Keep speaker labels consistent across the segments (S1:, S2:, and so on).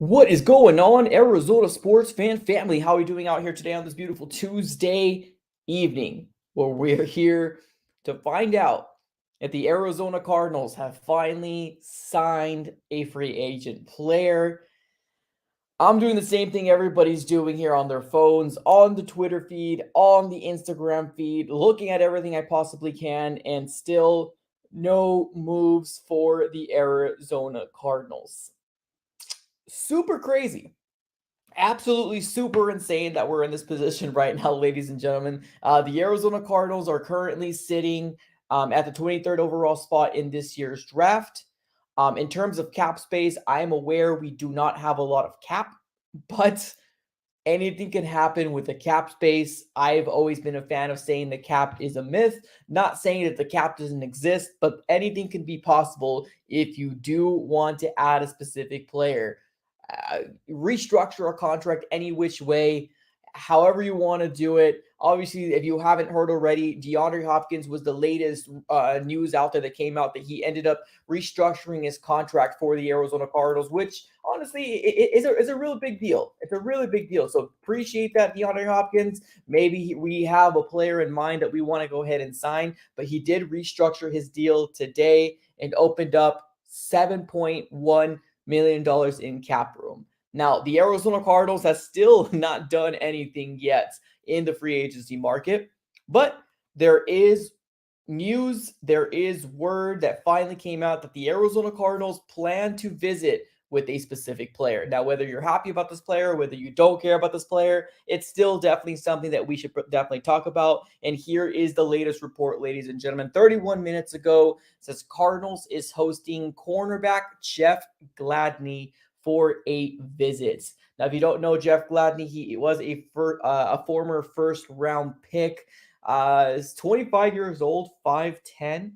S1: What is going on, Arizona sports fan family? How are we doing out here today on this beautiful Tuesday evening? Well, we're here to find out if the Arizona Cardinals have finally signed a free agent player. I'm doing the same thing everybody's doing here on their phones, on the Twitter feed, on the Instagram feed, looking at everything I possibly can, and still no moves for the Arizona Cardinals. Super crazy. Absolutely super insane that we're in this position right now, ladies and gentlemen. The Arizona Cardinals are currently sitting at the 23rd overall spot in this year's draft. In terms of cap space, I am aware we do not have a lot of cap, but anything can happen with the cap space. I've always been a fan of saying the cap is a myth, not saying that the cap doesn't exist, but anything can be possible if you do want to add a specific player. Restructure a contract any which way, however you want to do it. Obviously, if you haven't heard already, DeAndre Hopkins was the latest news out there that came out that he ended up restructuring his contract for the Arizona Cardinals, which honestly is a really big deal. It's a really big deal. So appreciate that, DeAndre Hopkins. Maybe we have a player in mind that we want to go ahead and sign, but he did restructure his deal today and opened up $7.1 million in cap room. Now, the Arizona Cardinals has still not done anything yet in the free agency market, but there is news, there is word that finally came out that the Arizona Cardinals plan to visit with a specific player. Now, whether you're happy about this player, whether you don't care about this player, it's still definitely something that we should definitely talk about. And here is the latest report, ladies and gentlemen. 31 minutes ago, says Cardinals is hosting cornerback Jeff Gladney for a visit. Now, if you don't know Jeff Gladney, he was a former first round pick. Is 25 years old, 5'10".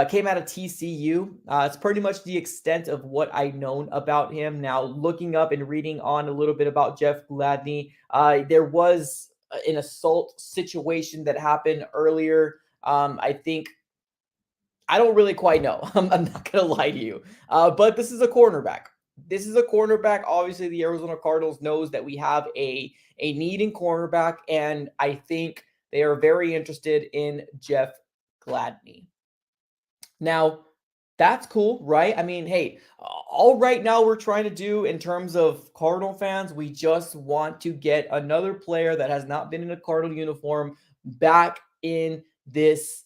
S1: Came out of TCU. It's pretty much the extent of what I've known about him. Now, looking up and reading on a little bit about Jeff Gladney, there was an assault situation that happened earlier. I think I don't really quite know. I'm not going to lie to you. But this is a cornerback. This is a cornerback. Obviously, the Arizona Cardinals knows that we have a need in cornerback, and I think they are very interested in Jeff Gladney. Now, that's cool, right? I mean, hey, all right now we're trying to do in terms of Cardinal fans, we just want to get another player that has not been in a Cardinal uniform back in this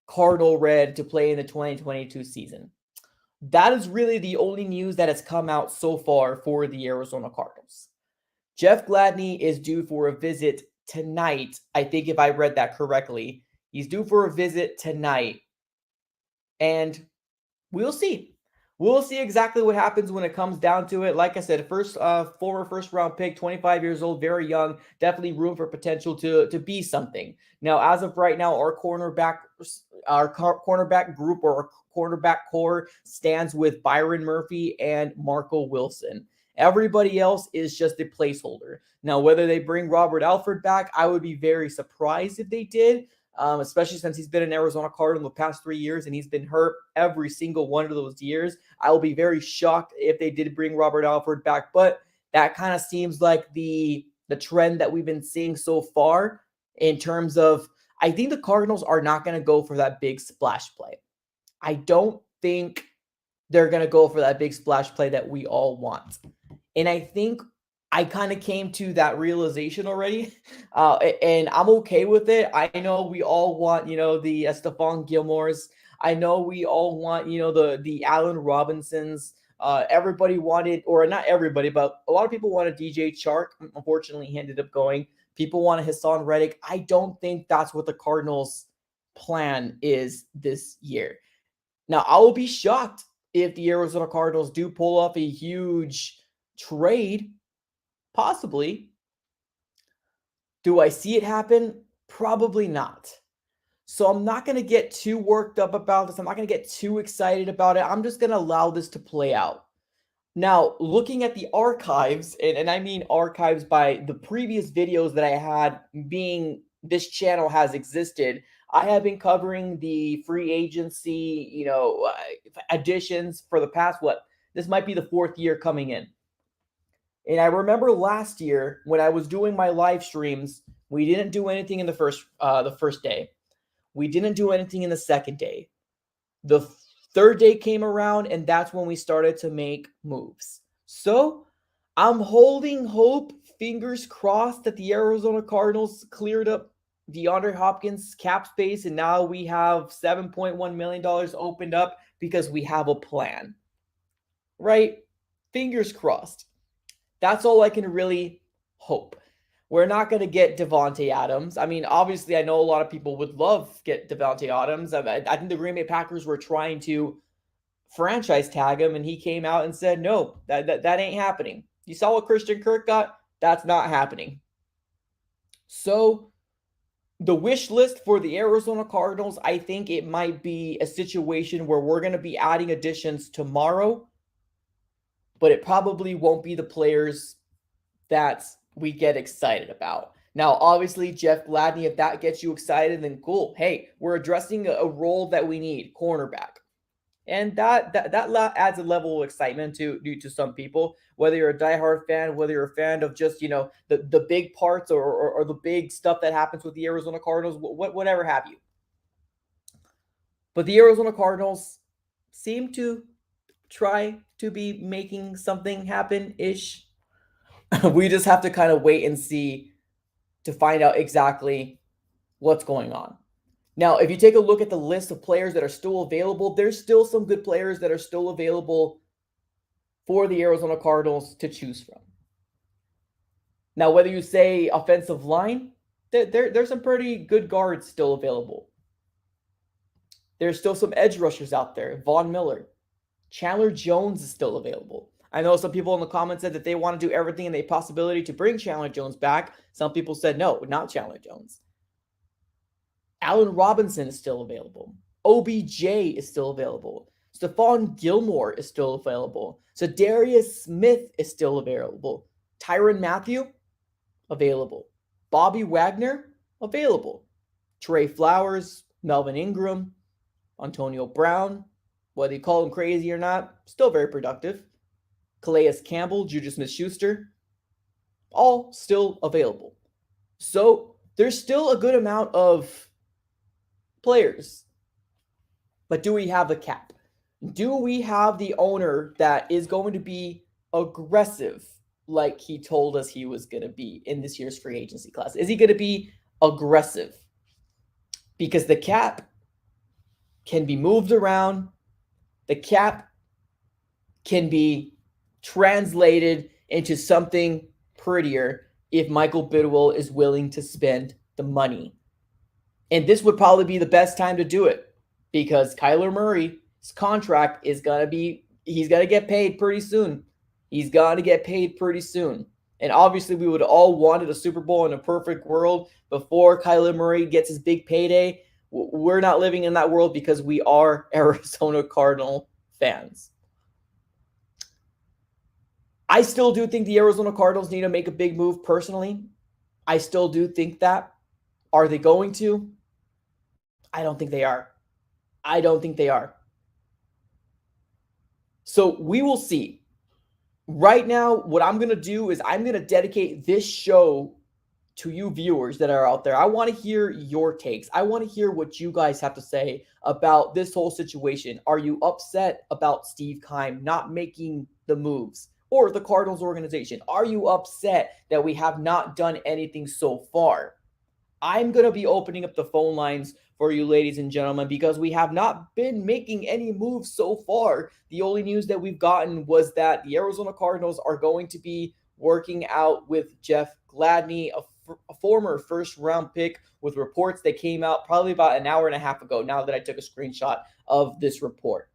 S1: Cardinal red to play in the 2022 season. That is really the only news that has come out so far for the Arizona Cardinals. Jeff Gladney is due for a visit tonight. I think if I read that correctly, he's due for a visit tonight. And we'll see. We'll see exactly what happens when it comes down to it. Like I said, former first round pick, 25 years old, very young, definitely room for potential to be something. Now, as of right now, our cornerback group or our cornerback core stands with Byron Murphy and Marco Wilson. Everybody else is just a placeholder. Now, whether they bring Robert Alford back, I would be very surprised if they did. Especially since he's been an Arizona Cardinal the past 3 years and he's been hurt every single one of those years. I will be very shocked if they did bring Robert Alford back, but that kind of seems like the trend that we've been seeing so far in terms of, I think the Cardinals are not going to go for that big splash play. I don't think they're going to go for that big splash play that we all want. And I think I kind of came to that realization already, and I'm okay with it. I know we all want, the Stephon Gilmores. I know we all want, the Allen Robinsons. Everybody wanted, or not everybody, but a lot of people wanted DJ Chark. Unfortunately, he ended up going. People wanted Hassan Reddick. I don't think that's what the Cardinals' plan is this year. Now, I will be shocked if the Arizona Cardinals do pull off a huge trade. Possibly. Do I see it happen? Probably not. So I'm not going to get too worked up about this. I'm not going to get too excited about it. I'm just going to allow this to play out. Now, looking at the archives, and I mean archives by the previous videos that I had, being this channel has existed, I have been covering the free agency, additions for the past, This might be the fourth year coming in. And I remember last year when I was doing my live streams, we didn't do anything in the first day. We didn't do anything in the second day. The third day came around, and that's when we started to make moves. So I'm holding hope, fingers crossed, that the Arizona Cardinals cleared up DeAndre Hopkins' cap space, and now we have $7.1 million opened up because we have a plan. Right? Fingers crossed. That's all I can really hope. We're not going to get Devontae Adams. I mean, obviously, I know a lot of people would love to get Devontae Adams. I think the Green Bay Packers were trying to franchise tag him, and he came out and said, no, that ain't happening. You saw what Christian Kirk got? That's not happening. So the wish list for the Arizona Cardinals, I think it might be a situation where we're going to be adding additions tomorrow, but it probably won't be the players that we get excited about. Now, obviously, Jeff Gladney, if that gets you excited, then cool. Hey, we're addressing a role that we need, cornerback. And that adds a level of excitement to some people, whether you're a diehard fan, whether you're a fan of just, the big parts or the big stuff that happens with the Arizona Cardinals, whatever have you. But the Arizona Cardinals seem to try to be making something happen-ish. We just have to kind of wait and see to find out exactly what's going on. Now, if you take a look at the list of players that are still available, there's still some good players that are still available for the Arizona Cardinals to choose from. Now, whether you say offensive line, there's some pretty good guards still available. There's still some edge rushers out there. Von Miller. Chandler Jones is still available. I know some people in the comments said that they want to do everything in their possibility to bring Chandler Jones back. Some people said, no, not Chandler Jones. Allen Robinson is still available. OBJ is still available. Stephon Gilmore is still available. Darius Smith is still available. Tyrann Mathieu, available. Bobby Wagner, available. Trey Flowers, Melvin Ingram, Antonio Brown, whether you call him crazy or not, still very productive. Calais Campbell, Juju Smith-Schuster, all still available. So there's still a good amount of players. But do we have the cap? Do we have the owner that is going to be aggressive like he told us he was going to be in this year's free agency class? Is he going to be aggressive? Because the cap can be moved around. The cap can be translated into something prettier if Michael Bidwell is willing to spend the money. And this would probably be the best time to do it because Kyler Murray's contract is going to be, he's going to get paid pretty soon. He's going to get paid pretty soon. And obviously we would all wanted a Super Bowl in a perfect world before Kyler Murray gets his big payday. We're not living in that world because we are Arizona Cardinal fans. I still do think the Arizona Cardinals need to make a big move personally. I still do think that. Are they going to? I don't think they are. I don't think they are. So we will see. Right now, what I'm going to do is I'm going to dedicate this show to you viewers that are out there. I want to hear your takes. I want to hear what you guys have to say about this whole situation. Are you upset about Steve Keim not making the moves or the Cardinals organization? Are you upset that we have not done anything so far? I'm going to be opening up the phone lines for you, ladies and gentlemen, because we have not been making any moves so far. The only news that we've gotten was that the Arizona Cardinals are going to be working out with Jeff Gladney, a former first-round pick, with reports that came out probably about an hour and a half ago, now that I took a screenshot of this report.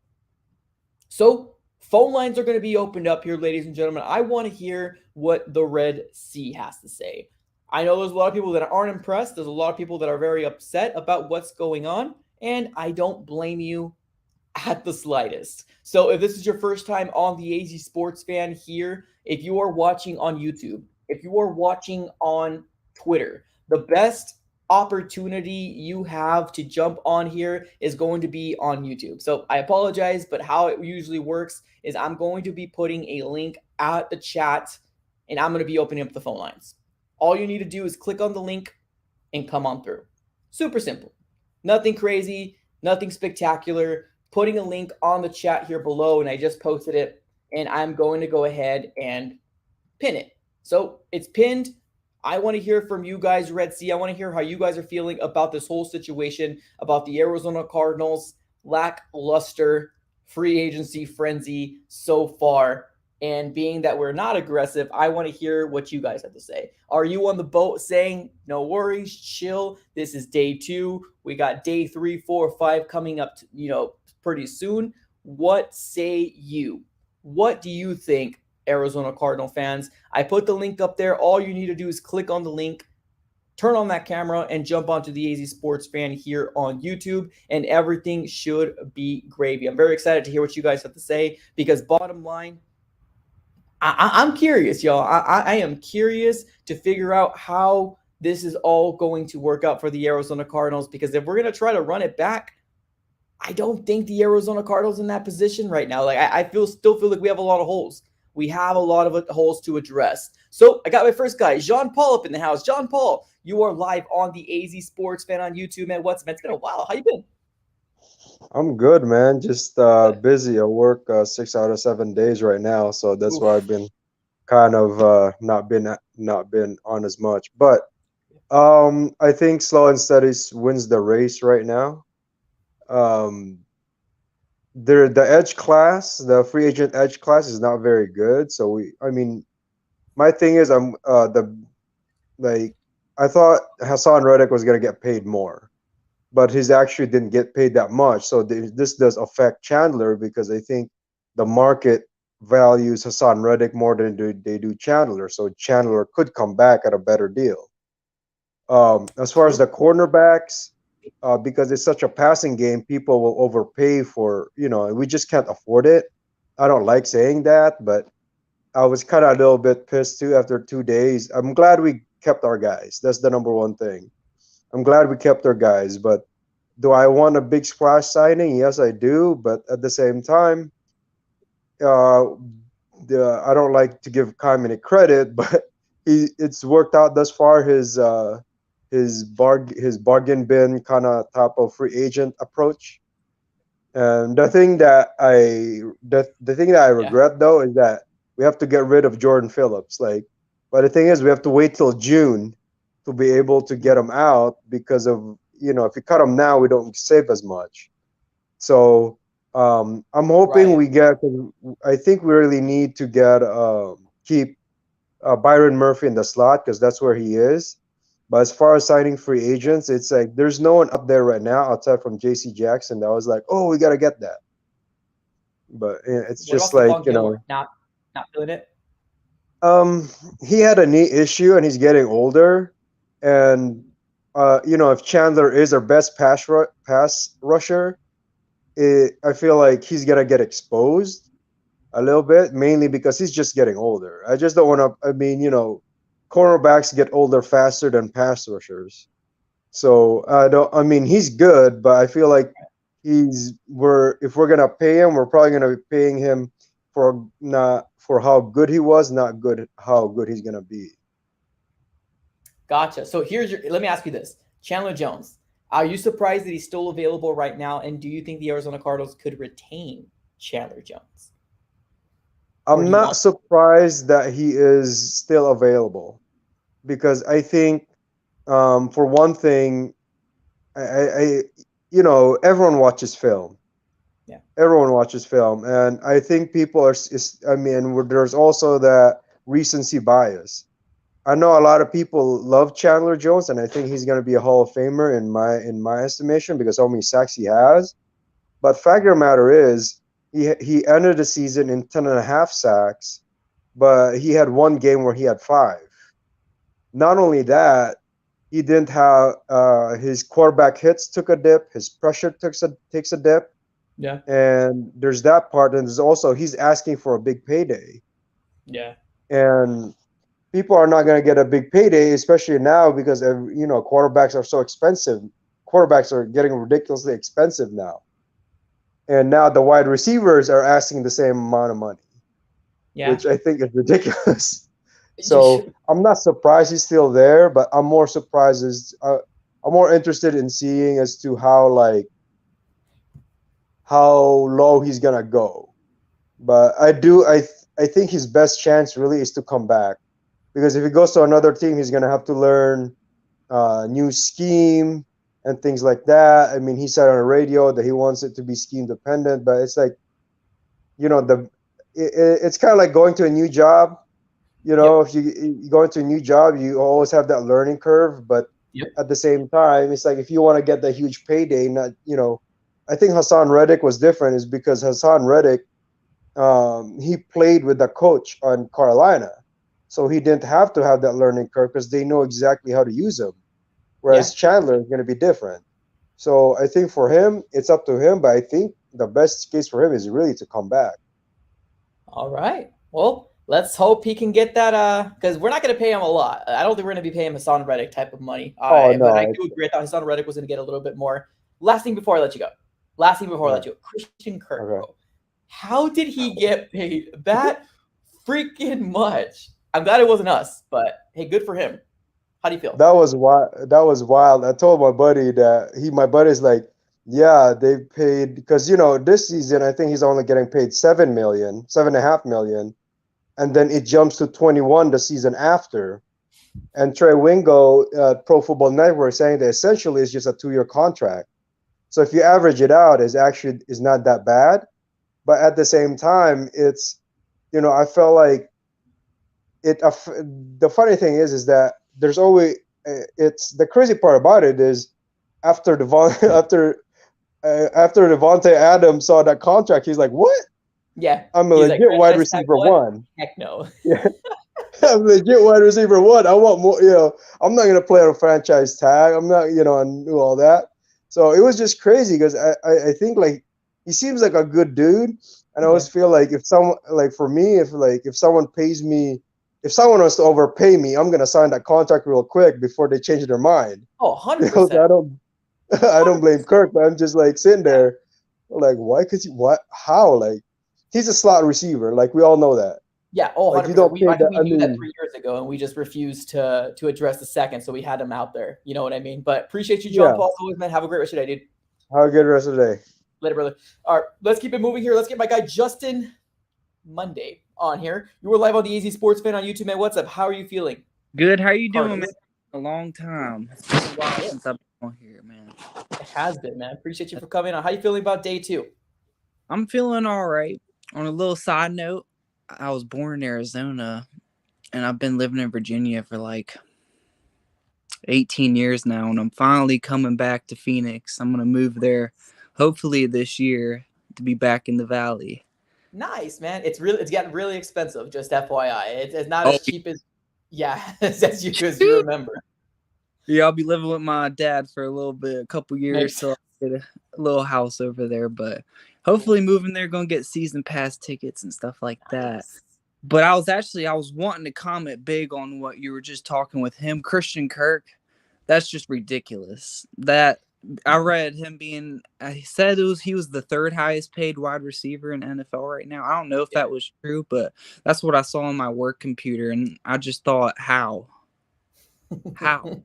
S1: So phone lines are going to be opened up here, ladies and gentlemen. I want to hear what the Red Sea has to say. I know there's a lot of people that aren't impressed. There's a lot of people that are very upset about what's going on, and I don't blame you at the slightest. So if this is your first time on the AZ Sports Fan here, if you are watching on YouTube, if you are watching on Twitter, the best opportunity you have to jump on here is going to be on YouTube. So I apologize, but how it usually works is I'm going to be putting a link at the chat and I'm going to be opening up the phone lines. All you need to do is click on the link and come on through. Super simple. Nothing crazy, nothing spectacular. Putting a link on the chat here below, and I just posted it, and I'm going to go ahead and pin it. So it's pinned. I want to hear from you guys, Red Sea. I want to hear how you guys are feeling about this whole situation, about the Arizona Cardinals lackluster free agency frenzy so far. And being that we're not aggressive, I want to hear what you guys have to say. Are you on the boat saying, no worries, chill, this is day 2. We got day 3, 4, 5 coming up, pretty soon. What say you? What do you think, Arizona Cardinal fans? I put the link up there. All you need to do is click on the link, turn on that camera, and jump onto the AZ Sports Fan here on YouTube, and everything should be gravy. I'm very excited to hear what you guys have to say, because bottom line, I'm curious, y'all. I am curious to figure out how this is all going to work out for the Arizona Cardinals, because if we're going to try to run it back, I don't think the Arizona Cardinals in that position right now. Like I still feel like we have a lot of holes. We have a lot of holes to address. So I got my first guy, Jean Paul, up in the house. Jean Paul, you are live on the AZ Sports Fan on YouTube, man. What's man? It's been a while. How you been?
S2: I'm good, man. Just busy. I work 6 out of 7 days right now, so that's
S1: Oof.
S2: why I've been kind of not been on as much. But I think slow and steady wins the race right now. Um, the edge class, the free agent edge class, is not very good. So I mean, my thing is, the like I thought Hassan Reddick was gonna get paid more, but he's actually didn't get paid that much. So this does affect Chandler, because I think the market values Hassan Reddick more than they do Chandler. So Chandler could come back at a better deal. As far as
S1: True.
S2: the cornerbacks, because it's such a passing game, people will overpay for, and we just can't afford it. I don't like saying that, but I was kind of a little bit pissed too after 2 days. I'm glad we kept our guys. That's the number one thing. I'm glad we kept our guys, but do I want a big splash signing? Yes, I do. But at the same time, uh, I don't like to give Kyle any credit, but it's worked out thus far. His bargain bin kind of type of free agent approach. And the thing that I
S1: Yeah.
S2: regret though is that we have to get rid of Jordan Phillips. Like, but the thing is, we have to wait till June to be able to get him out, because of, if you cut him now, we don't save as much. So I'm hoping
S1: Right.
S2: we get. I think we really need to keep Byron Murphy in the slot, because that's where he is. But as far as signing free agents, it's like there's no one up there right now outside from J.C. Jackson that was like, oh, we gotta get that. But it's
S1: What
S2: just
S1: about
S2: like,
S1: Stephon Gilmore? Not feeling it.
S2: um, he had a knee issue and he's getting older, and if Chandler is our best pass rusher, I feel like he's gonna get exposed a little bit, mainly because he's just getting older. I just don't want to. I mean, cornerbacks get older faster than pass rushers. So I don't. I mean, he's good, but I feel like if we're gonna pay him, we're probably gonna be paying him for not for how good he was, not good how good he's gonna be.
S1: Gotcha. So let me ask you this. Chandler Jones, are you surprised that he's still available right now? And do you think the Arizona Cardinals could retain Chandler Jones? Or
S2: I'm
S1: do you
S2: not
S1: want?
S2: surprised that he is still available, because I think, for one thing, I everyone watches film.
S1: Yeah.
S2: Everyone watches film, and I think people are. I mean, there's also that recency bias. I know a lot of people love Chandler Jones, and I think he's going to be a Hall of Famer in my estimation, because how many sacks he has. But fact of the matter is, he ended the season in 10.5 sacks, but he had one game where he had five. Not only that, he didn't have his quarterback hits took a dip, his pressure takes a dip,
S1: Yeah.
S2: and there's that part, and there's also he's asking for a big payday,
S1: Yeah.
S2: and people are not going to get a big payday, especially now because quarterbacks are so expensive. Quarterbacks are getting ridiculously expensive now, and now the wide receivers are asking the same amount of money,
S1: Yeah.
S2: which I think is ridiculous. So I'm not surprised he's still there, but I'm more surprised I'm more interested in seeing as to how low he's gonna go. But I think his best chance really is to come back, because if he goes to another team, he's gonna have to learn new scheme and things like that. I mean, he said on the radio that he wants it to be scheme dependent, but it's like, it's kind of like going to a new job.
S1: Yep.
S2: If you go into a new job, you always have that learning curve, but
S1: Yep.
S2: at the same time, it's like if you want to get the huge payday, not I think Hassan Reddick was different, is because Hassan Reddick, he played with the coach on Carolina, so he didn't have to have that learning curve because they know exactly how to use him.
S1: Yeah.
S2: Whereas Chandler is going to be different. So I think for him, it's up to him, but I think the best case for him is really to come back.
S1: All right. Well, let's hope he can get that. Because we're not going to pay him a lot. I don't think we're going to be paying him Hassan Reddick type of money.
S2: Oh
S1: But I
S2: no,
S1: do agree. I thought Hassan Reddick was going to get a little bit more. Last thing before I let you go. Christian Kirk,
S2: okay.
S1: bro. How did he get paid that freaking much? I'm glad it wasn't us, but hey, good for him. How do you feel?
S2: That was wild. That was wild. I told my buddy that my buddy's like, yeah, they paid, because this season I think he's only getting paid 7 million, 7.5 million, and then it jumps to 21 the season after. And Trey Wingo, Pro Football Network, saying that essentially it's just a 2-year contract. So if you average it out, it's actually is not that bad. But at the same time, it's I felt like the funny thing is that there's always it's the crazy part about it is after after Devontae Adams saw that contract, he's like, "What?
S1: Yeah.
S2: I'm a
S1: He's like,
S2: legit wide
S1: franchise tag
S2: receiver
S1: what?
S2: one.
S1: Heck no.
S2: Yeah, I'm legit wide receiver one. I want more. I'm not gonna play on a franchise tag. I'm not, and do all that." So it was just crazy because I think like he seems like a good dude, and I
S1: Yeah.
S2: always feel like if someone like for me, if someone pays me, if someone wants to overpay me, I'm gonna sign that contract real quick before they change their mind.
S1: Oh,
S2: Because
S1: 100%.
S2: I don't blame
S1: 100%.
S2: Kirk, but I'm just like sitting
S1: Yeah.
S2: there, like, why? Cause what? How? Like, he's a slot receiver. Like we all know that.
S1: Yeah, oh,
S2: Like you
S1: 100%.
S2: don't pay
S1: I think
S2: that.
S1: we
S2: I
S1: knew that
S2: mean,
S1: 3 years ago, and we just refused to address the second, so we had him out there. You know what I mean? But appreciate you, John
S2: yeah.
S1: Paul. As always, man. Have a great rest of your day, dude.
S2: Have a good rest of the day.
S1: Later, brother. All right, let's keep it moving here. Let's get my guy Justin Monday on here. You were live on the Easy Sports Fan on YouTube, man. What's up? How are you feeling?
S3: Good. How you doing, man?
S1: Cardinals.
S3: A long time. It's been a while since I've been on here, man.
S1: It has been, man. Appreciate you for coming on. How you feeling about day 2?
S3: I'm feeling all right. On a little side note, I was born in Arizona, and I've been living in Virginia for like 18 years now, and I'm finally coming back to Phoenix. I'm gonna move there, hopefully this year, to be back in the Valley.
S1: Nice, man. It's getting really expensive. Just FYI, it's not
S3: Oh,
S1: as cheap as as you remember.
S3: yeah, I'll be living with my dad for a little bit, a couple years,
S1: Nice.
S3: so I'll get a little house over there. But hopefully, moving there, gonna get season pass tickets and stuff like that.
S1: Nice.
S3: But I was wanting to comment big on what you were just talking with him, Christian Kirk. That's just ridiculous. That I read him being. He said he was the 3rd highest paid wide receiver in NFL right now. I don't know if that was true, but that's what I saw on my work computer, and I just thought, how?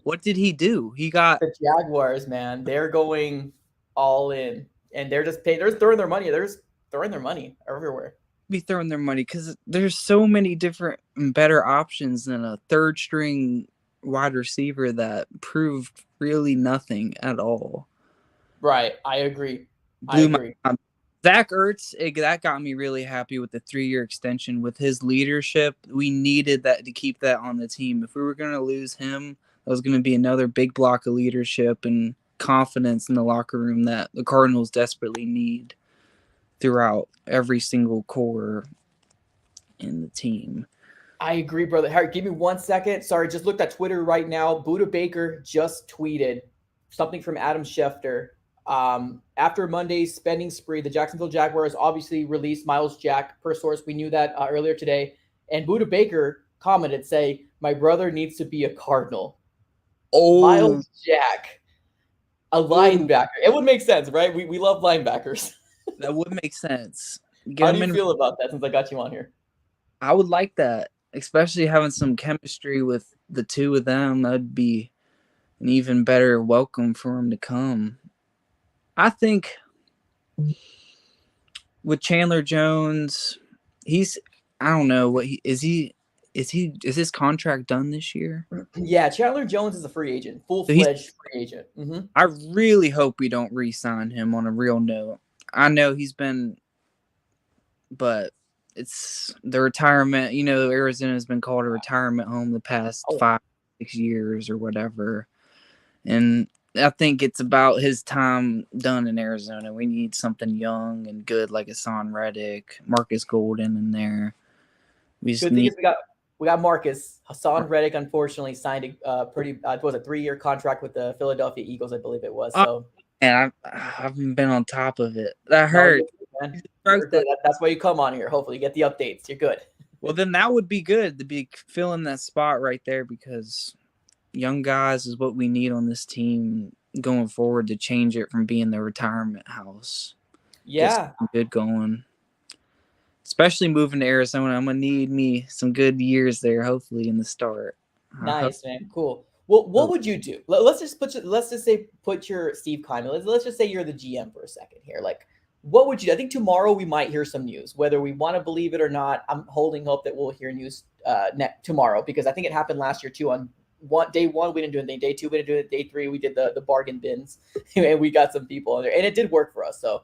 S3: What did he do? He got
S1: The Jaguars, man. They're going all in, and they're just paying. They're throwing their money. They're just throwing their money everywhere.
S3: be throwing their money because there's so many different and better options than a 3rd string wide receiver that proved really nothing at all.
S1: Right, I agree.
S3: Blew my mind. Zach Ertz, that got me really happy with the 3-year extension. With his leadership, we needed that to keep that on the team. If we were going to lose him, that was going to be another big block of leadership and confidence in the locker room that the Cardinals desperately need throughout every single core in the team.
S1: I agree, brother. Harry, give me 1 second. Sorry, just looked at Twitter right now. Buda Baker just tweeted something from Adam Schefter. After Monday's spending spree, the Jacksonville Jaguars obviously released Miles Jack. Per source, we knew that earlier today. And Buda Baker commented, say, My brother needs to be a Cardinal.
S3: Oh,
S1: Miles Jack, a linebacker. It would make sense, right? We love linebackers.
S3: that would make sense.
S1: How do you feel about that since I got you on here?
S3: I would like that, especially having some chemistry with the two of them. That'd be an even better welcome for him to come. I think with Chandler Jones, I don't know what is his contract done this year?
S1: Yeah, Chandler Jones is a free agent, full-fledged free agent. Mm-hmm.
S3: I really hope we don't re-sign him on a real note. I know he's been, but it's the retirement. You know, Arizona's been called a retirement home the past 5-6 years or whatever, and I think it's about his time done in Arizona. We need something young and good like Hassan Reddick, Marcus Golden in there. We just need.
S1: We got Marcus. Hassan Reddick, unfortunately, signed a pretty was a 3-year contract with the Philadelphia Eagles, I believe it was. So,
S3: and I haven't been on top of it. That hurt.
S1: That's why you come on here. Hopefully, you get the updates. You're good.
S3: Well, then that would be good to be filling that spot right there because young guys is what we need on this team going forward to change it from being the retirement house.
S1: Yeah,
S3: good going. Especially moving to Arizona, I'm gonna need me some good years there. Hopefully in the start.
S1: Nice, man. Cool. Well, what would you do? Let's just put your Steve Kleiman. Let's just say you're the GM for a second here. Like, what would you do? I think tomorrow we might hear some news, whether we want to believe it or not. I'm holding hope that we'll hear news tomorrow because I think it happened last year too. On day one, we didn't do anything. Day two, we didn't do it. Day three, we did the bargain bins, and we got some people in there, and it did work for us. So.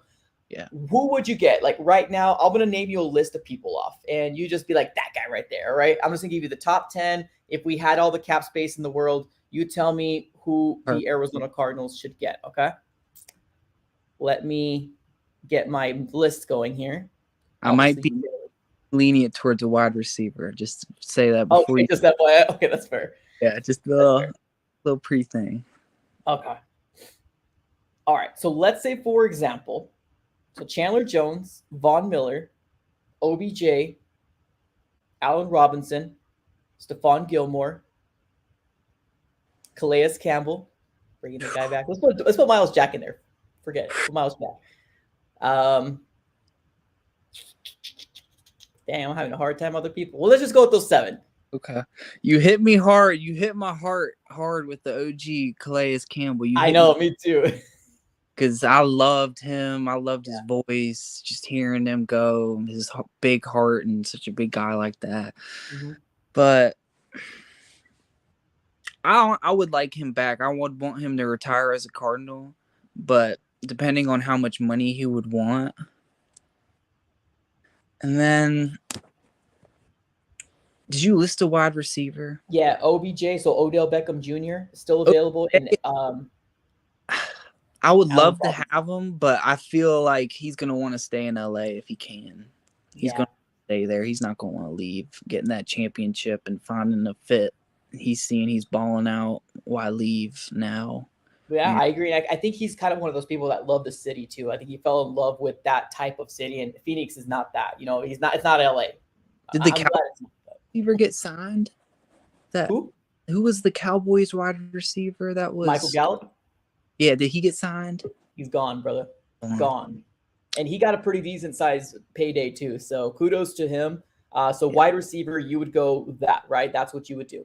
S3: Yeah.
S1: Who would you get? Like right now, I'm going to name you a list of people off and you just be like that guy right there. All right. I'm just going to give you the top 10. If we had all the cap space in the world, you tell me who the Arizona Cardinals should get. Okay. Let me get my list going here.
S3: I might be lenient towards a wide receiver. Just say that before you.
S1: Just that way. Okay. That's fair.
S3: Yeah. Just a little pre thing.
S1: Okay. All right. So let's say, for example, so Chandler Jones, Von Miller, OBJ, Allen Robinson, Stephon Gilmore, Calais Campbell, bringing the guy back. Let's put Miles Jack in there. Forget it. Put Miles Jack. Damn, I'm having a hard time with other people. Well, let's just go with those 7.
S3: Okay. You hit me hard. You hit my heart hard with the OG Calais Campbell.
S1: I know, me too.
S3: Because I loved him. I loved his voice, just hearing him go, his big heart and such a big guy like that. Mm-hmm. But I would like him back. I would want him to retire as a Cardinal, but depending on how much money he would want. And then, did you list a wide receiver?
S1: Yeah, OBJ, so Odell Beckham Jr. still available. And
S3: I would love to have him, but I feel like he's going to want to stay in LA if he can. He's going to stay there. He's not going to want to leave, getting that championship and finding a fit. He's seeing he's balling out. Why leave now?
S1: Yeah, I agree. I think he's kind of one of those people that love the city too. I think he fell in love with that type of city, and Phoenix is not that. You know, it's not LA.
S3: Did the Cowboys receiver get signed? Who was the Cowboys wide receiver? That was
S1: Michael Gallup.
S3: Yeah, did he get signed?
S1: He's gone, brother. Gone. And he got a pretty decent size payday too. So kudos to him. Wide receiver, you would go that, right? That's what you would do.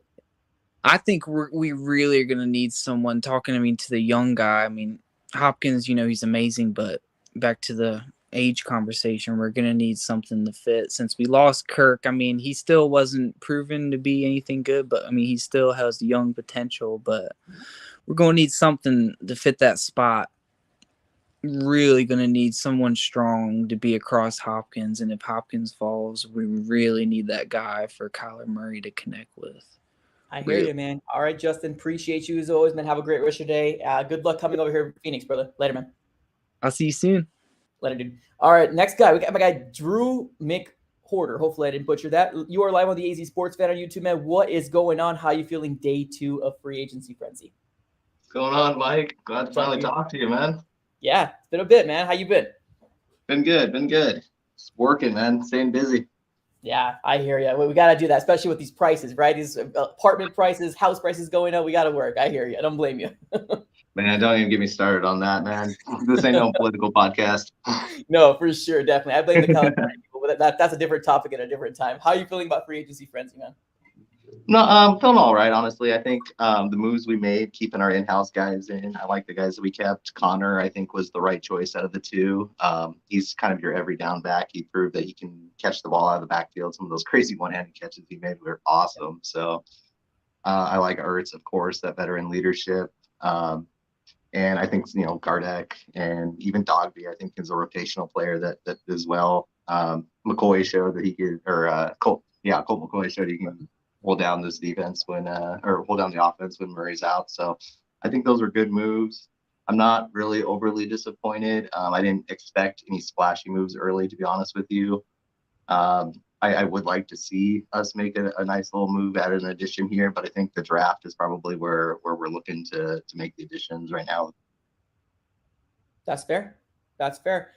S3: I think we really are going to need someone talking to the young guy. I mean, Hopkins, he's amazing, but back to the age conversation, we're going to need something to fit. Since we lost Kirk, he still wasn't proven to be anything good, but he still has young potential, but we're going to need something to fit that spot. Really going to need someone strong to be across Hopkins, and if Hopkins falls, we really need that guy for Kyler Murray to connect with.
S1: I hear you, man. All right, Justin. Appreciate you as always, man. Have a great rest of your day. Good luck coming over here, Phoenix, brother. Later, man.
S3: I'll see you soon.
S1: Later, dude. All right, next guy. We got my guy, Drew McHorder. Hopefully I didn't butcher that. You are live on the AZ Sports Fan on YouTube, man. What is going on? How are you feeling day 2 of free agency frenzy?
S4: What's going on, Mike? Glad to finally talk to you, man.
S1: Yeah, it's been a bit, man. How you been?
S4: Been good. Just working, man. Staying busy.
S1: Yeah, I hear you. We got to do that, especially with these prices, right? These apartment prices, house prices going up. We got to work. I hear you. I don't blame you.
S4: Man, don't even get me started on that, man. This ain't no political podcast.
S1: No, for sure, definitely. I blame the California people, but that's a different topic at a different time. How are you feeling about free agency, frenzy, man?
S4: No, I'm feeling all right, honestly. I think the moves we made, keeping our in-house guys in, I like the guys that we kept. Connor, I think, was the right choice out of the two. He's kind of your every down back. He proved that he can catch the ball out of the backfield. Some of those crazy one-handed catches he made were awesome. So I like Ertz, of course, that veteran leadership. And I think, Gardeck and even Dogby, I think, is a rotational player that as well. McCoy showed that he could, Colt McCoy showed he can hold down this defense or hold down the offense when Murray's out. So I think those are good moves. I'm not really overly disappointed. I didn't expect any splashy moves early, to be honest with you. I would like to see us make a nice little move, add an addition here, but I think the draft is probably where we're looking to make the additions right now.
S1: That's fair. That's fair.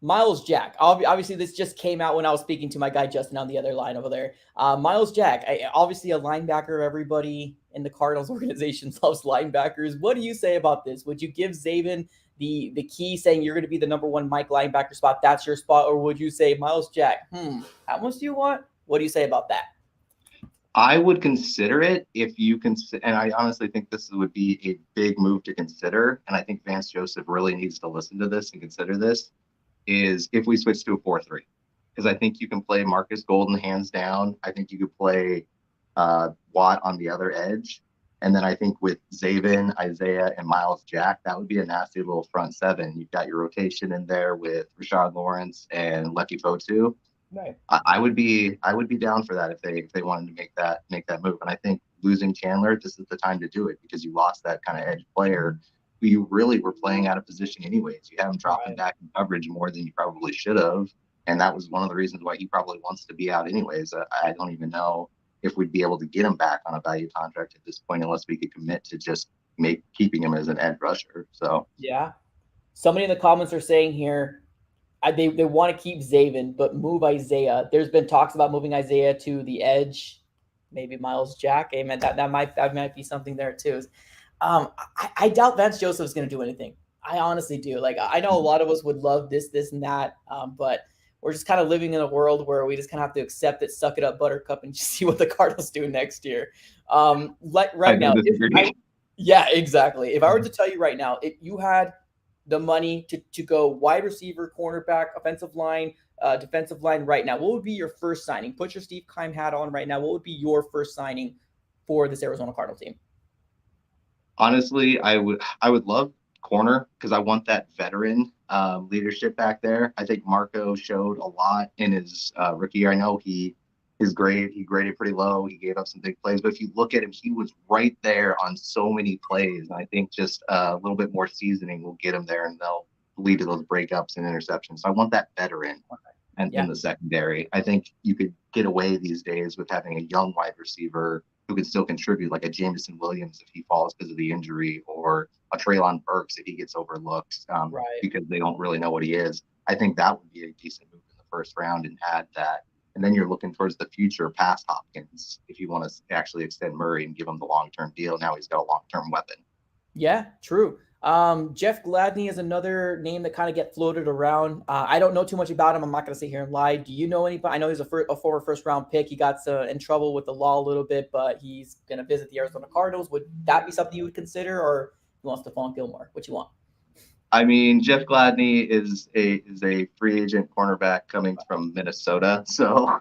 S1: Miles Jack. Obviously, this just came out when I was speaking to my guy Justin on the other line over there. Miles Jack, obviously a linebacker. Everybody in the Cardinals organization loves linebackers. What do you say about this? Would you give Zaven the key, saying you're going to be the number one Mike linebacker spot? That's your spot, or would you say, Miles Jack? How much do you want? What do you say about that?
S4: I would consider it if you can, and I honestly think this would be a big move to consider. And I think Vance Joseph really needs to listen to this and consider this. Is if we switch to a 4-3, because I think you can play Marcus Golden hands down. I think you could play Watt on the other edge. And then I think with Zaven, Isaiah, and Miles Jack, that would be a nasty little front seven. You've got your rotation in there with Rashad Lawrence and Leki Fotu.
S1: Right.
S4: I would be down for that if they wanted to make that move. And I think losing Chandler, this is the time to do it, because you lost that kind of edge player who you really were playing out of position anyways. You have him dropping back in coverage more than you probably should have. And that was one of the reasons why he probably wants to be out anyways. I don't even know if we'd be able to get him back on a value contract at this point, unless we could commit to just keeping him as an edge rusher. So
S1: yeah. Somebody in the comments are saying here, they want to keep Zaven, but move Isaiah. There's been talks about moving Isaiah to the edge, maybe Miles Jack. Amen. That might be something there too. I doubt Vance Joseph is going to do anything. I honestly do. Like, I know a lot of us would love this, and that, but we're just kind of living in a world where we just kind of have to accept it, suck it up, Buttercup, and just see what the Cardinals do next year. Right now, yeah, exactly. If I were to tell you right now, if you had the money to go wide receiver, cornerback, offensive line, defensive line right now, what would be your first signing? Put your Steve Keim hat on right now. What would be your first signing for this Arizona Cardinal team?
S4: Honestly, I would love corner, because I want that veteran leadership back there. I think Marco showed a lot in his rookie year. I know he graded pretty low. He gave up some big plays, but if you look at him, he was right there on so many plays. And I think just a little bit more seasoning will get him there, and they'll lead to those breakups and interceptions. So I want that veteran in the secondary. I think you could get away these days with having a young wide receiver who can still contribute, like a Jameson Williams if he falls because of the injury, or a Treylon Burks if he gets overlooked because they don't really know what he is. I think that would be a decent move in the first round and add that. And then you're looking towards the future past Hopkins if you want to actually extend Murray and give him the long-term deal. Now he's got a long-term weapon.
S1: Yeah, true. Jeff Gladney is another name that kind of get floated around. I don't know too much about him. I'm not going to sit here and lie. Do you know anybody? I know he's a former first-round pick. He got in trouble with the law a little bit, but he's going to visit the Arizona Cardinals. Would that be something you would consider, or you want Stephon Gilmore? What you want?
S4: I mean, Jeff Gladney is a free agent cornerback coming from Minnesota, so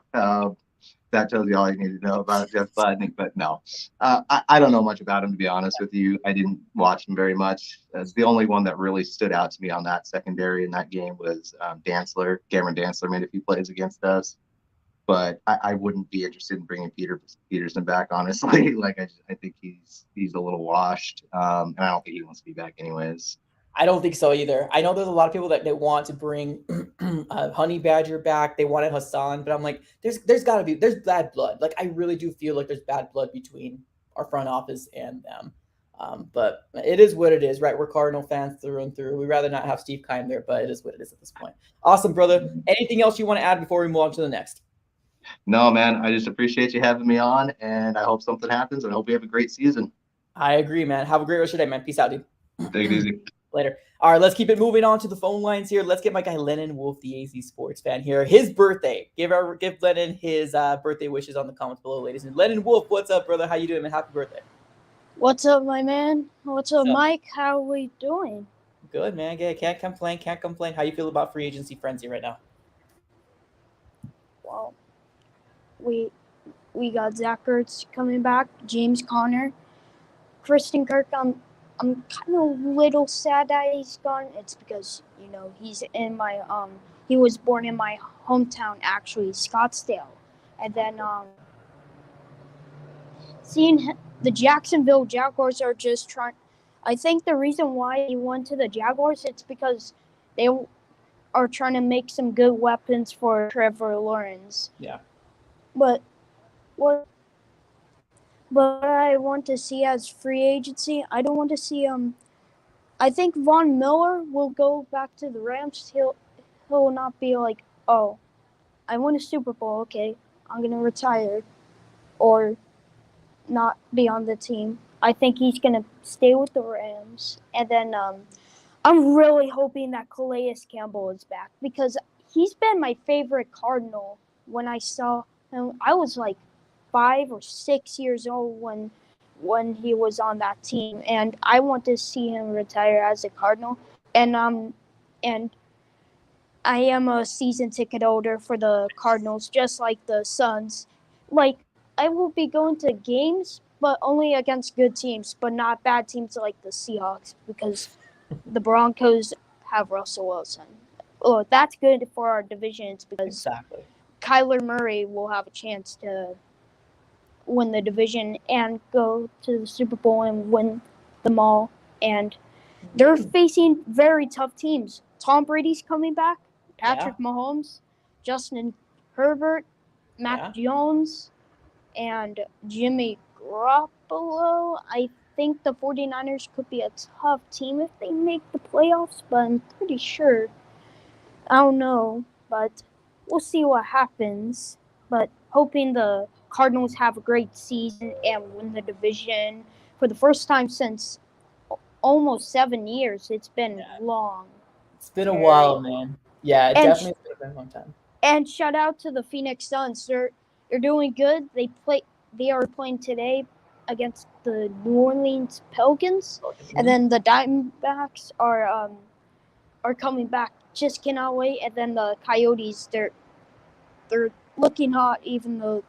S4: that tells you all you need to know about Jeff Gladney. But no, I don't know much about him, to be honest with you. I didn't watch him very much. The only one that really stood out to me on that secondary in that game was Dantzler. Cameron Dantzler made a few plays against us, but I wouldn't be interested in bringing Peterson back, honestly. Like, I think he's a little washed, and I don't think he wants to be back anyways.
S1: I don't think so either. I know there's a lot of people that want to bring Honey Badger back. They wanted Hassan, but I'm like, there's bad blood. Like, I really do feel like there's bad blood between our front office and them. But it is what it is, right? We're Cardinal fans through and through. We'd rather not have Steve Keim there, but it is what it is at this point. Awesome, brother. Anything else you want to add before we move on to the next?
S4: No, man, I just appreciate you having me on, and I hope something happens, and I hope we have a great season.
S1: I agree, man. Have a great rest of your day, man. Peace out, dude.
S4: Take it easy.
S1: Later. All right, let's keep it moving on to the phone lines here. Let's get my guy Lenin Wolf, the AZ Sports fan here. His birthday. Give Lenin his birthday wishes on the comments below, ladies. And Lenin Wolf, what's up, brother? How you doing, man? Happy birthday.
S5: What's up, my man? What's up, Mike? How are we doing?
S1: Good, man. Yeah, can't complain. How you feel about free agency frenzy right now?
S5: Well, we got Zach Ertz coming back, James Conner, Christian Kirk. I'm kind of a little sad that he's gone. It's because he's in my he was born in my hometown, actually, Scottsdale, and then seeing the Jacksonville Jaguars are just trying. I think the reason why he went to the Jaguars, it's because they are trying to make some good weapons for Trevor Lawrence.
S1: Yeah.
S5: But what I want to see as free agency, I don't want to see I think Von Miller will go back to the Rams. He'll not be like, oh, I won a Super Bowl, okay, I'm gonna retire or not be on the team. I think he's gonna stay with the Rams. And then I'm really hoping that Calais Campbell is back because he's been my favorite Cardinal. When I saw him, I was like 5 or 6 years old when he was on that team, and I want to see him retire as a Cardinal. And I am a season ticket holder for the Cardinals, just like the Suns. Like, I will be going to games, but only against good teams, but not bad teams like the Seahawks, because the Broncos have Russell Wilson. Oh, that's good for our divisions because
S1: Exactly.
S5: Kyler Murray will have a chance to win the division and go to the Super Bowl and win them all. And they're facing very tough teams. Tom Brady's coming back, Patrick Mahomes, Justin Herbert, Mac Jones, and Jimmy Garoppolo. I think the 49ers could be a tough team if they make the playoffs, but I'm pretty sure. I don't know, but we'll see what happens. But hoping the Cardinals have a great season and win the division for the first time since almost 7 years. It's been long.
S1: It's been a while, man. Yeah, it definitely has been a long time.
S5: And shout out to the Phoenix Suns. They're doing good. They are playing today against the New Orleans Pelicans, and then the Diamondbacks are coming back. Just cannot wait. And then the Coyotes, they're looking hot, even though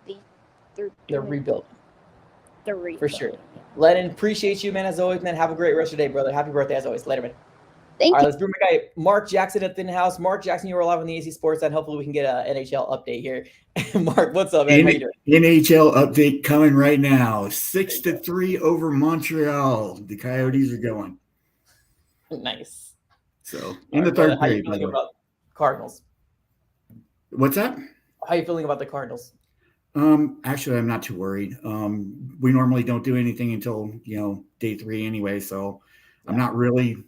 S5: they're
S1: rebuilding.
S5: They're rebuilding.
S1: For sure. Lenin, appreciate you, man, as always, man. Have a great rest of your day, brother. Happy birthday, as always. Later, man.
S5: Thank you.
S1: All right, let's bring my guy Mark Jackson at the house. Mark Jackson, you are live on the AZ Sports, and hopefully we can get an NHL update here. Mark, what's up, man? How you doing?
S6: NHL update coming right now. 6-3 over Montreal. The Coyotes are going.
S1: Nice.
S6: So in the third period.
S1: How you feeling about Cardinals?
S6: What's that?
S1: How are you feeling about the Cardinals?
S6: Actually, I'm not too worried. We normally don't do anything until day 3 anyway, so I'm not really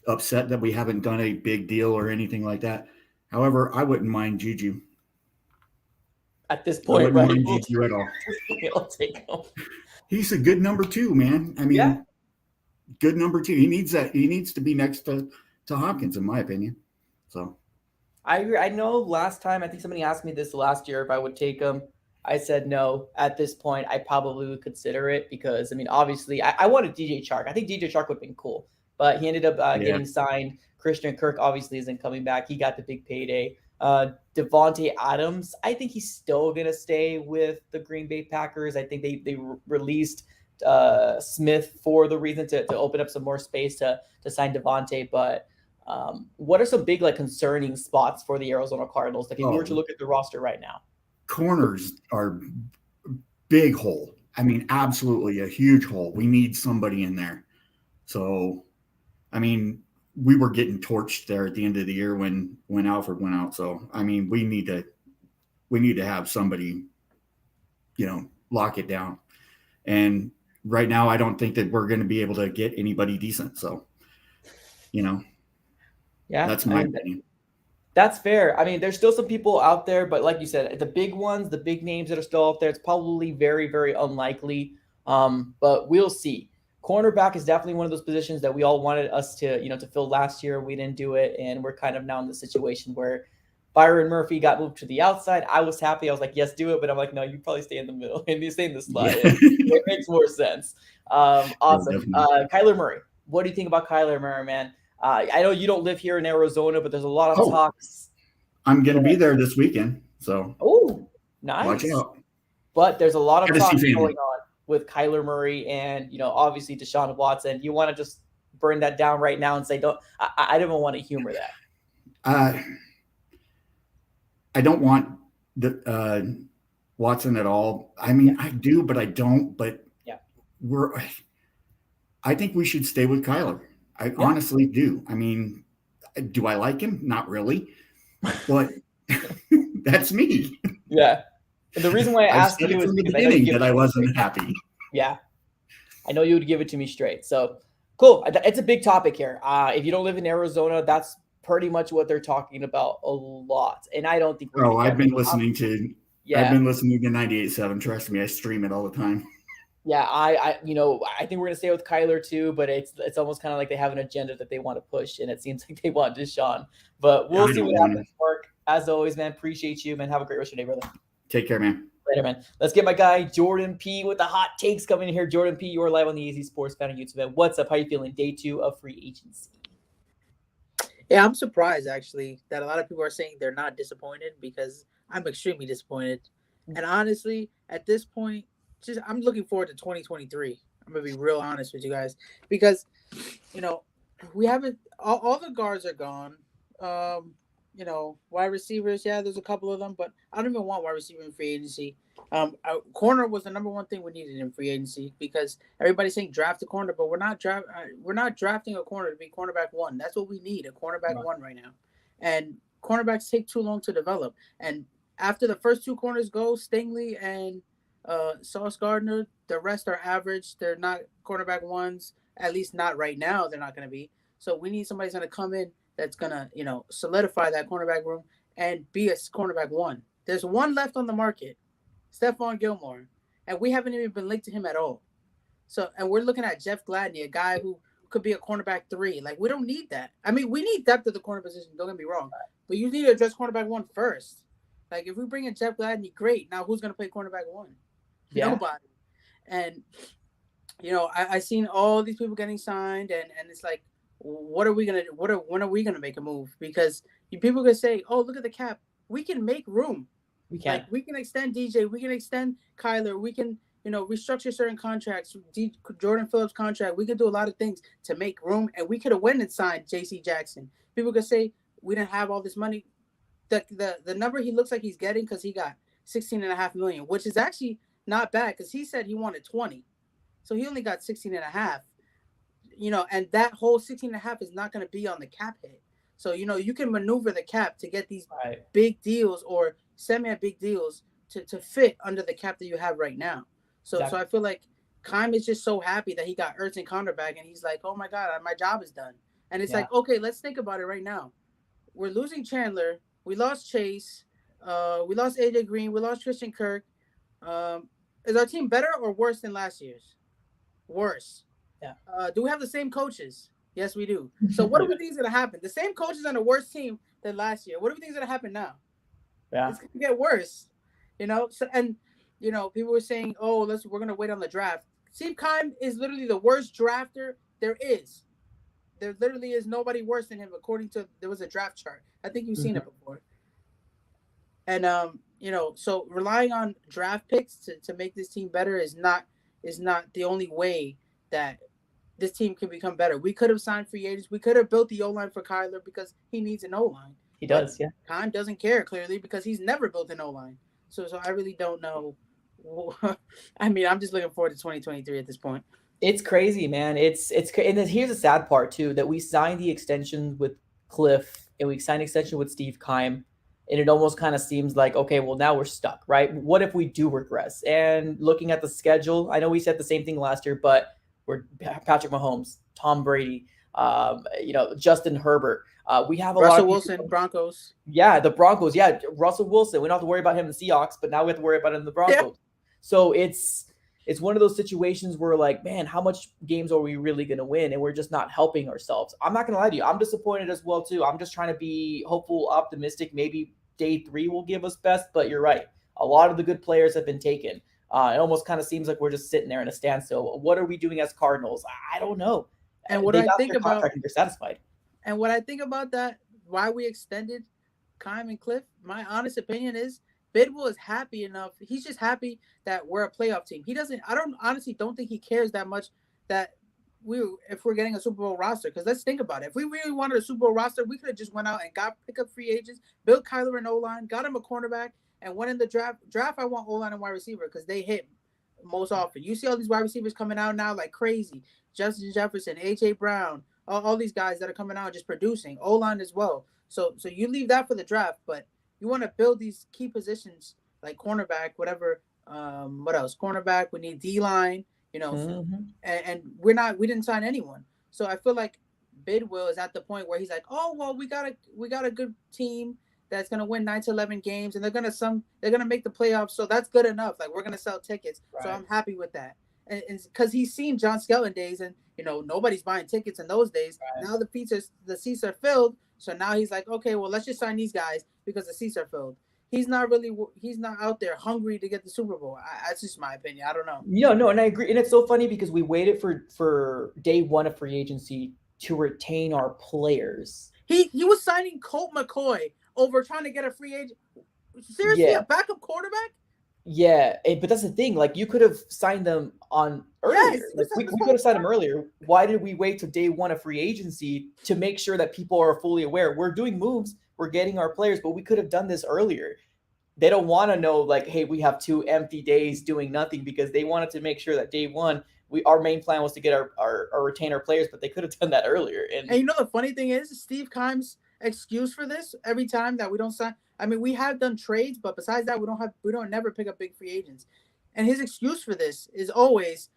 S6: upset that we haven't done a big deal or anything like that. However, I wouldn't mind Juju.
S1: At this point, right?
S6: Juju at all.
S1: We'll take him.
S6: He's a good number 2, man. I mean, good number 2. He needs that. He needs to be next to Hopkins, in my opinion. So
S1: I agree. I know last time, I think somebody asked me this last year if I would take him. I said no. At this point, I probably would consider it because, I mean, obviously, I wanted DJ Chark. I think DJ Chark would have been cool, but he ended up getting signed. Christian Kirk obviously isn't coming back. He got the big payday. Devontae Adams, I think he's still going to stay with the Green Bay Packers. I think they released Smith for the reason to open up some more space to sign Devontae. But what are some big concerning spots for the Arizona Cardinals? Like if you were to look at the roster right now.
S6: Corners are big hole. I mean, absolutely a huge hole. We need somebody in there. So, I mean, we were getting torched there at the end of the year when Alfred went out. So, I mean, we need to have somebody, lock it down. And right now, I don't think that we're going to be able to get anybody decent. So,
S1: Yeah,
S6: that's my opinion.
S1: That's fair. I mean, there's still some people out there, but like you said, the big ones, the big names that are still out there, it's probably very, very unlikely. But we'll see. Cornerback is definitely one of those positions that we all wanted us to, to fill last year. We didn't do it, and we're kind of now in the situation where Byron Murphy got moved to the outside. I was happy. I was like, yes, do it. But I'm like, no, you probably stay in the middle and you stay in the slot.
S6: Yeah.
S1: It makes more sense. Awesome.
S6: definitely.
S1: Kyler Murray. What do you think about Kyler Murray, man? I know you don't live here in Arizona, but there's a lot of talks.
S6: I'm going to be there this weekend. So,
S1: nice.
S6: Watch out.
S1: But there's a lot of talks
S6: family.
S1: going on with Kyler Murray and, obviously Deshaun Watson. You want to just burn that down right now and say, I don't want to humor that.
S6: I don't want the Watson at all. I mean, I do, but I don't. But
S1: yeah,
S6: I think we should stay with Kyler. I honestly do. I mean, do I like him? Not really, but that's me.
S1: Yeah. And the reason why I asked you is
S6: from the
S1: because
S6: beginning that I wasn't happy.
S1: Yeah. I know you would give it to me straight. So cool. It's a big topic here. If you don't live in Arizona, that's pretty much what they're talking about a lot. And I don't think
S6: I've been listening to 98.7. Trust me, I stream it all the time.
S1: Yeah, I think we're gonna stay with Kyler too, but it's almost kind of like they have an agenda that they want to push, and it seems like they want Deshaun. But we'll see what happens, Mark. As always, man, appreciate you, man. Have a great rest of your day, brother.
S6: Take care, man.
S1: Later, man. Let's get my guy Jordan P with the hot takes coming in here. Jordan P, you're live on the Easy Sports Fan on YouTube. Man. What's up? How you feeling? Day 2 of free agency.
S7: Yeah, I'm surprised actually that a lot of people are saying they're not disappointed because I'm extremely disappointed. And honestly, at this point, I'm looking forward to 2023. I'm gonna be real honest with you guys because, we haven't all the guards are gone. Wide receivers, there's a couple of them, but I don't even want wide receiver in free agency. Corner was the number one thing we needed in free agency because everybody's saying draft a corner, but we're not drafting a corner to be cornerback 1. That's what we need, a cornerback 1 right now. And cornerbacks take too long to develop. And after the first 2 corners go, Stingley and Sauce Gardner, the rest are average. They're not cornerback 1s, at least not right now. They're not going to be. So we need somebody who's going to come in that's going to, solidify that cornerback room and be a cornerback 1. There's one left on the market, Stephon Gilmore, and we haven't even been linked to him at all. So, and we're looking at Jeff Gladney, a guy who could be a cornerback 3. Like, we don't need that. I mean, we need depth at the corner position. Don't get me wrong, but you need to address cornerback 1 first. Like, if we bring in Jeff Gladney, great. Now, who's going to play cornerback 1? Nobody. And, I seen all these people getting signed, and it's like, what are we going to do? When are we going to make a move? Because people can say, oh, look at the cap. We can make room.
S1: We can.
S7: Like, we can extend DJ. We can extend Kyler. We can, restructure certain contracts. Jordan Phillips' contract. We could do a lot of things to make room. And we could have went and signed J.C. Jackson. People could say we didn't have all this money. The number he looks like he's getting because he got $16.5 million, which is actually not bad because he said he wanted 20. So he only got 16.5. And that whole 16.5 is not going to be on the cap hit. So, you can maneuver the cap to get these big deals or semi-big deals to fit under the cap that you have right now. So I feel like Keim is just so happy that he got Ertz and Connor back, and he's like, oh my God, my job is done. And it's like, okay, let's think about it right now. We're losing Chandler. We lost Chase. We lost AJ Green. We lost Christian Kirk. Is our team better or worse than last year's? Worse.
S1: Yeah.
S7: Do we have the same coaches? Yes, we do. So what do we think is going to happen? The same coaches on a worse team than last year. What do we think is going to happen now?
S1: Yeah.
S7: It's going to get worse. So, and, people were saying, oh, we're going to wait on the draft. Steve Keim is literally the worst drafter there is. There literally is nobody worse than him, according to, there was a draft chart. I think you've seen it before. And, so relying on draft picks to make this team better is not the only way that this team can become better. We could have signed free agents. We could have built the O-line for Kyler because he needs an O-line.
S1: He does, yeah.
S7: Keim doesn't care, clearly, because he's never built an O-line. So I really don't know. I mean, I'm just looking forward to 2023 at this point.
S1: It's crazy, man. It's and then here's the sad part too, that we signed the extension with Cliff and we signed an extension with Steve Keim, And it almost kind of seems like, okay, well, now we're stuck, right? What if we do regress? And looking at the schedule, I know we said the same thing last year, but we're Patrick Mahomes, Tom Brady, Justin Herbert. We have a lot
S7: Russell
S1: of
S7: Wilson, Broncos.
S1: Yeah, the Broncos. Yeah, Russell Wilson. We don't have to worry about him in the Seahawks, but now we have to worry about him in the Broncos.
S7: Yeah.
S1: So it's one of those situations where, like, man, how much games are we really going to win? And we're just not helping ourselves. I'm not going to lie to you. I'm disappointed as well, too. I'm just trying to be hopeful, optimistic. Maybe day 3 will give us best, but you're right. A lot of the good players have been taken. It almost kind of seems like we're just sitting there in a standstill. What are we doing as Cardinals? I don't know.
S7: And what
S1: They
S7: I
S1: got
S7: think
S1: their
S7: about
S1: contract and they're satisfied.
S7: And what I think about that, why we extended Kime and Cliff, my honest opinion is Bidwell is happy enough. He's just happy that we're a playoff team. I don't think he cares that much that if we're getting a Super Bowl roster. Because let's think about it. If we really wanted a Super Bowl roster, we could have just went out and pick up free agents, built Kyler and O-line, got him a cornerback, and went in the draft. I want O-line and wide receiver because they hit most often. You see all these wide receivers coming out now like crazy. Justin Jefferson, A.J. Brown, all these guys that are coming out just producing, O-line as well. So you leave that for the draft, but you want to build these key positions like cornerback, whatever. What else? Cornerback. We need D-line. And we didn't sign anyone. So I feel like Bidwell is at the point where he's like, oh well, we got a good team that's gonna win 9 to 11 games, and they're gonna make the playoffs. So that's good enough. Like we're gonna sell tickets. Right. So I'm happy with that. And because he's seen John Skelton days, and nobody's buying tickets in those days. Right. Now the seats are filled, so now he's like, okay, well let's just sign these guys because the seats are filled. He's not out there hungry to get the Super Bowl. That's just my opinion. I don't know.
S1: No, and I agree. And it's so funny because we waited for day 1 of free agency to retain our players.
S7: He was signing Colt McCoy over trying to get a free agent. Seriously, a backup quarterback?
S1: Yeah, but that's the thing. Like, you could have signed them on earlier. Yes, we could have signed them earlier. Why did we wait till day 1 of free agency to make sure that people are fully aware? We're doing moves. We're getting our players, but we could have done this earlier. They don't want to know, like, hey, we have 2 empty days doing nothing, because they wanted to make sure that day 1, our main plan was to get our retain our players, but they could have done that earlier. And
S7: the funny thing is, Steve Kime's excuse for this every time that we don't sign. I mean, we have done trades, but besides that, we don't never pick up big free agents. And his excuse for this is always,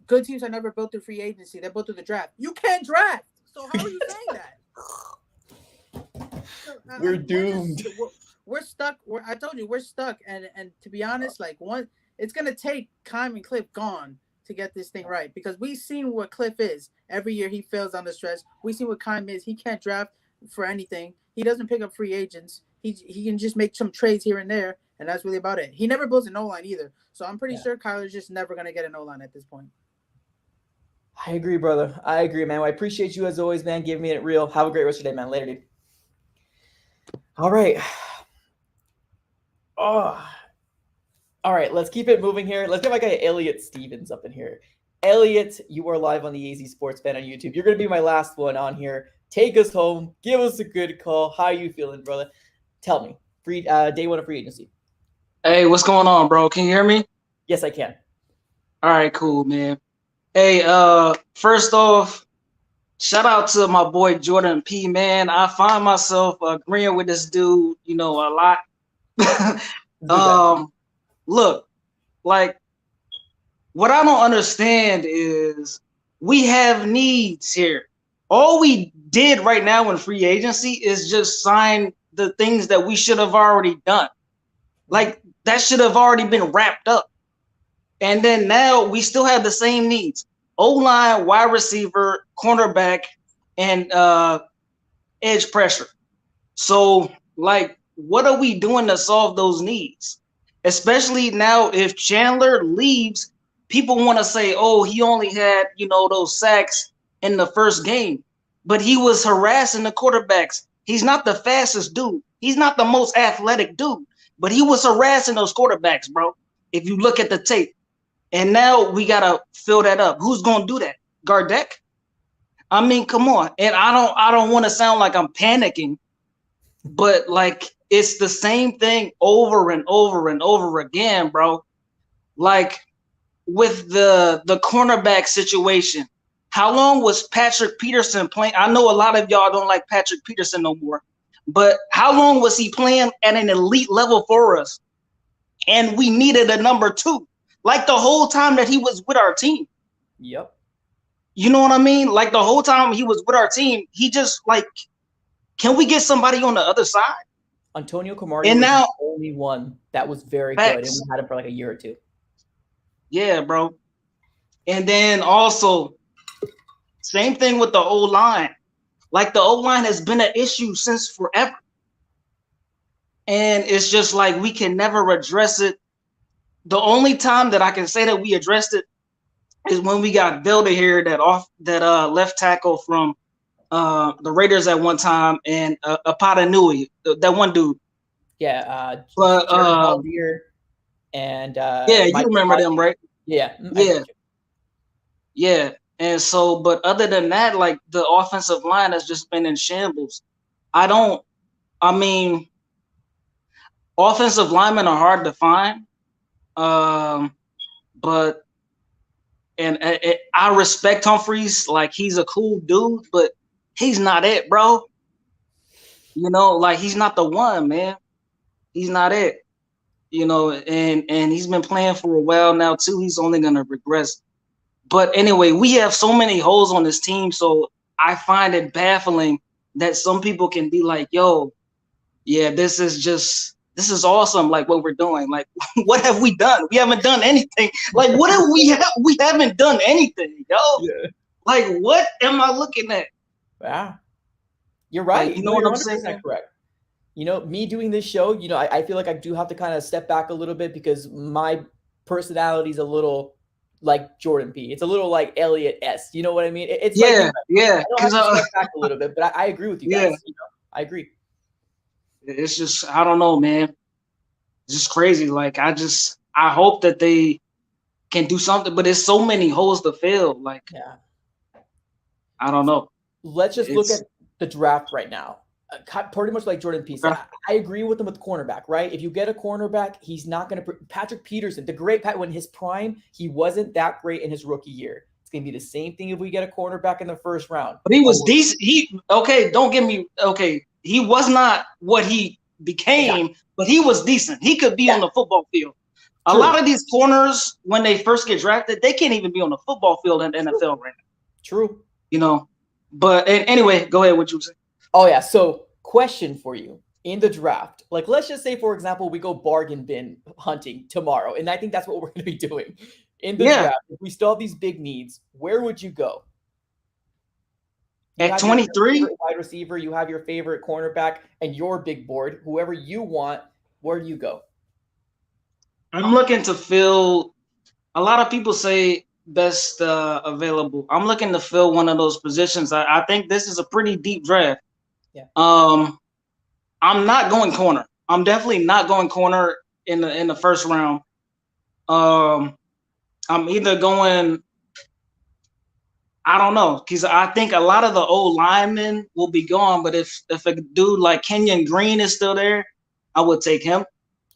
S7: good teams are never built through free agency. They're built through the draft. You can't draft. So how are you saying that?
S1: We're doomed.
S7: We're stuck. I told you, we're stuck. And to be honest, it's going to take Kime and Cliff gone to get this thing right, because we've seen what Cliff is. Every year he fails on the stretch. We've seen what Kime is. He can't draft for anything. He doesn't pick up free agents. He can just make some trades here and there, and that's really about it. He never builds an O-line either. So I'm pretty sure Kyler's just never going to get an O-line at this point.
S1: I agree, brother. I agree, man. Well, I appreciate you as always, man. Giving me it real. Have a great rest of your day, man. Later, dude. All right. All right, let's keep it moving here. Let's get my guy Elliot Stevens up in here. Elliot, you are live on the AZ Sports Fan on YouTube. You're going to be my last one on here. Take us home. Give us a good call. How you feeling, brother? Tell me. Day 1 of free agency.
S8: Hey, what's going on, bro? Can you hear me?
S1: Yes, I can.
S8: All right, cool, man. Hey, first off, shout out to my boy Jordan P, man. I find myself agreeing with this dude, a lot. Look, like, what I don't understand is we have needs here. All we did right now in free agency is just sign the things that we should have already done. Like, that should have already been wrapped up. And then now we still have the same needs: O-line, wide receiver, cornerback, and edge pressure. So, like, what are we doing to solve those needs? Especially now, if Chandler leaves, people want to say, oh, he only had, those sacks in the first game, but he was harassing the quarterbacks. He's not the fastest dude. He's not the most athletic dude, but he was harassing those quarterbacks, bro. If you look at the tape. And now we got to fill that up. Who's going to do that? Gardeck? I mean, come on. And I don't want to sound like I'm panicking, but like, it's the same thing over and over and over again, bro. Like, with the cornerback situation, how long was Patrick Peterson playing? I know a lot of y'all don't like Patrick Peterson no more, But how long was he playing at an elite level for us? And we needed a number 2, like the whole time that he was with our team.
S1: Yep.
S8: You know what I mean? Like the whole time he was with our team, he just like, can we get somebody on the other side?
S1: Antonio Cromartie
S8: And
S1: was
S8: now,
S1: the only one that was very
S8: facts.
S1: good, and we had him for like a year or two.
S8: Yeah, bro. And then also, same thing with the O-line. Like the O-line has been an issue since forever. And it's just like we can never address it. The only time that I can say that we addressed it is when we got Velda here, that left tackle from the Raiders at one time, and Apadanui, that one dude.
S1: Yeah,
S8: But
S1: Jared Algier and
S8: yeah, you remember them, right?
S1: Yeah,
S8: Yeah. And so, but other than that, like the offensive line has just been in shambles. Offensive linemen are hard to find. But I respect Humphreys, like he's a cool dude, but he's not it, bro. You know, like he's not the one, man. He's not it. You know, and he's been playing for a while now too. He's only gonna regress. But anyway, we have so many holes on this team, so I find it baffling that some people can be like, yo, yeah, this is awesome, like what we're doing. Like, what have we done? We haven't done anything. Like, what have we haven't done anything, yo. Yeah. Like, what am I looking at?
S1: Yeah. You're right.
S8: Like, you know what I'm saying?
S1: Correct. You know, me doing this show, you know, I feel like I do have to kind of step back a little bit because my personality is a little like Jordan P. It's a little like Elliot-esque. You know what I mean? It's
S8: yeah.
S1: I don't have to step back a little bit, but I agree with you guys. You know, I agree.
S8: It's just, I don't know, man. It's just crazy. Like, I hope that they can do something, but there's so many holes to fill. Like,
S1: yeah,
S8: I don't know.
S1: Let's just look at the draft right now. Pretty much like Jordan P. said, I agree with him with cornerback, right? If you get a cornerback, he's not going to – Patrick Peterson, the great – when his prime, he wasn't that great in his rookie year. It's going to be the same thing if we get a cornerback in the first round.
S8: But he was decent. Don't get me – okay, he was not what he became, but he was decent. He could be on the football field. A lot of these corners, when they first get drafted, they can't even be on the football field in the NFL right now.
S1: True.
S8: You know, but anyway, go ahead. What you were saying?
S1: Oh, yeah. So question for you in the draft. Like, let's just say, for example, we go bargain bin hunting tomorrow. And I think that's what we're going to be doing in the draft. If we still have these big needs, where would you go?
S8: At 23?
S1: Wide receiver, you have your favorite cornerback and your big board. Whoever you want, where do you go?
S8: I'm looking to fill – a lot of people say best available. I'm looking to fill one of those positions. I think this is a pretty deep draft.
S1: Yeah.
S8: I'm not going corner. I'm definitely not going corner in the first round. I'm either going – I don't know, because I think a lot of the old linemen will be gone. But if a dude like Kenyon Green is still there, I would take him.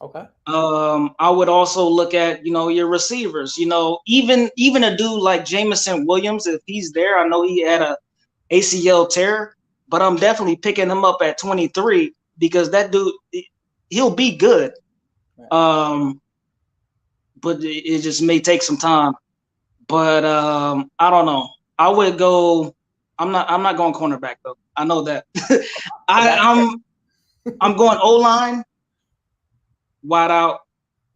S1: Okay.
S8: I would also look at, you know, your receivers. You know, even a dude like Jamison Williams, if he's there, I know he had a ACL tear, but I'm definitely picking him up at 23 because that dude, he'll be good. Right. But it just may take some time. But I don't know. I would go. I'm not going cornerback though. I know that. I'm going O-line. Wide out,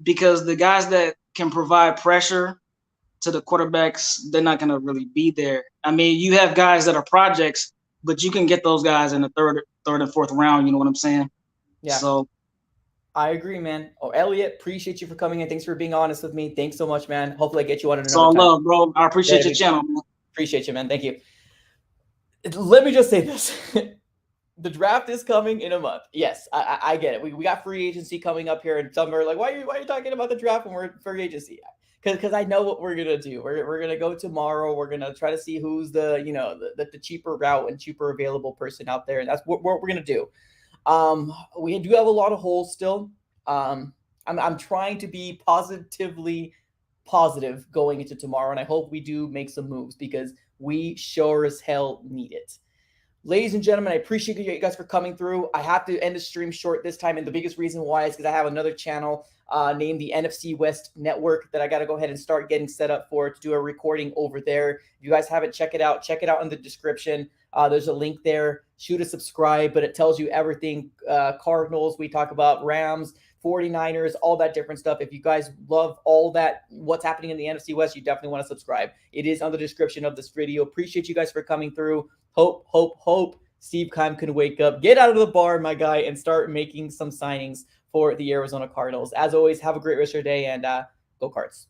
S8: because the guys that can provide pressure to the quarterbacks, they're not going to really be there. I mean, you have guys that are projects, but you can get those guys in the third and fourth round. You know what I'm saying?
S1: Yeah.
S8: So
S1: I agree, man. Oh, Elliot, appreciate you for coming in. Thanks for being honest with me. Thanks so much, man. Hopefully I get you on another
S8: it's all
S1: time.
S8: love, bro. I appreciate your channel, man.
S1: Appreciate you, man. Thank you. Let me just say this. The draft is coming in a month. Yes, I get it. We got free agency coming up here in summer. Like, why are you talking about the draft when we're free agency? Because I know what we're gonna do. We're gonna go tomorrow. We're gonna try to see who's the cheaper route and cheaper available person out there, and that's what we're gonna do. We do have a lot of holes still. I'm trying to be positively positive going into tomorrow, and I hope we do make some moves because we sure as hell need it. ladies and gentlemen, I appreciate you guys for coming through. I have to end the stream short this time, and the biggest reason why is because I have another channel named the NFC West Network that I got to go ahead and start getting set up for to do a recording over there. If you guys haven't, check it out. Check it out in the description. There's a link there. Shoot a subscribe, but it tells you everything. Cardinals, we talk about Rams, 49ers, all that different stuff. If you guys love all that, what's happening in the NFC West, you definitely want to subscribe. It is on the description of this video. Appreciate you guys for coming through. Hope Steve Keim can wake up, get out of the bar, my guy, and start making some signings for the Arizona Cardinals. As always, have a great rest of your day, and go Cards.